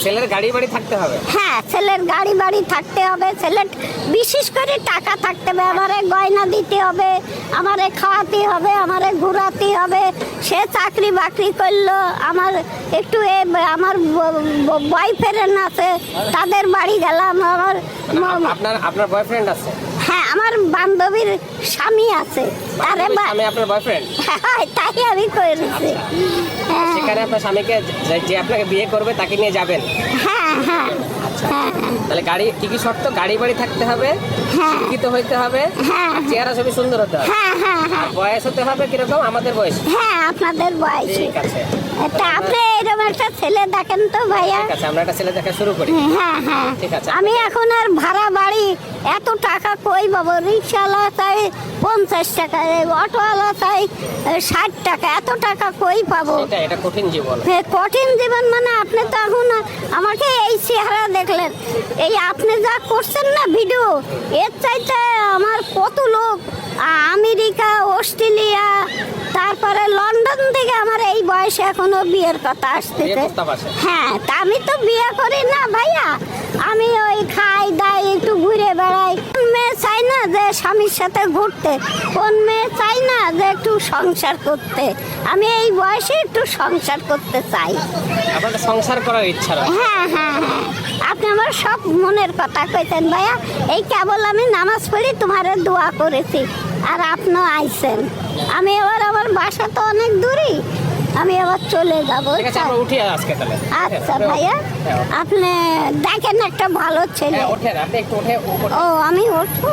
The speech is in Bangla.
ছেলের গাড়ি বাড়ি থাকতে হবে। হ্যাঁ, ছেলের গাড়ি বাড়ি থাকতে হবে, ছেলের বিশেষ করে টাকা থাকতে হবে, আমারে গয়না দিতে হবে, আমারে খাওয়াতে হবে, আমারে ঘোরাতে হবে। সে চাকরি বাকরি করলো, আমার একটু আমার বয়ফ্রেন্ড আছে, তাদের বাড়ি গেলাম। আমার আপনার বয়ফ্রেন্ড আছে? হ্যাঁ, আমার বান্ধবীর স্বামী আছে। আরে আমি আপনার বয়ফ্রেন্ড? হ্যাঁ, তাই আমি করেছি। সেখানে আপনার স্বামীকে যে আপনাকে বিয়ে করবে তাকে নিয়ে যাবেন? হ্যাঁ হ্যাঁ হ্যাঁ। তাহলে গাড়ি কি শর্ত? গাড়ি বাড়ি থাকতে হবে, শিক্ষিত হইতে হবে, চেহারা ছবি সুন্দর হতে হবে, আর বয়স হতে হবে কিরকম? আমাদের বয়স। হ্যাঁ, আপনাদের বয়স। ঠিক আছে, তা আপনি এরকম একটা ছেলে দেখেন তো ভাইয়া। ঠিক আছে, আমরা একটা ছেলে দেখা শুরু করি। হ্যাঁ হ্যাঁ, ঠিক আছে। আমি এখন আর ভাড়া বাড়ি এত টাকা কই পাবো? রিক্সাওয়ালা চাই 50 টাকা, অটোওয়ালা চাই 60 টাকা, এত টাকা কই পাবো? এটা কঠিন জীবন। কঠিন জীবন মানে আপনি তো এখন আমাকে এই চেহারা দেখলেন, এই আপনি যা করছেন না ভিডিও, এর চাইতে আমার কত লোক আমেরিকা, অস্ট্রেলিয়া, তারপরে লন্ডন থেকে আমার এই বয়সে এখনো বিয়ের কথা আসতেছে। হ্যাঁ, তা আমি তো বিয়ে করি না ভাইয়া, আমি ওই খাই দাই একটু ঘুরে বেড়াই। কোন মেয়ে চাই না যে স্বামীর সাথে ঘুরতে? কোন মেয়ে চাই না যে একটু সংসার করতে? আমি এই বয়সে একটু সংসার করতে চাই। আপনার সংসার করার ইচ্ছা? হ্যাঁ হ্যাঁ হ্যাঁ, আপনি আমার সব মনের কথা কইতেন ভাইয়া। এই কেবল আমি নামাজ পড়ি, তোমার দোয়া করেছি, আর আপনিও আইছেন। আমি এবার আমার বাসা তো অনেক দূরই, আমি আবার চলে যাবো। আচ্ছা ভাইয়া, আপনি দেখেন একটা ভালো ছেলে। ও, আমি উঠবো?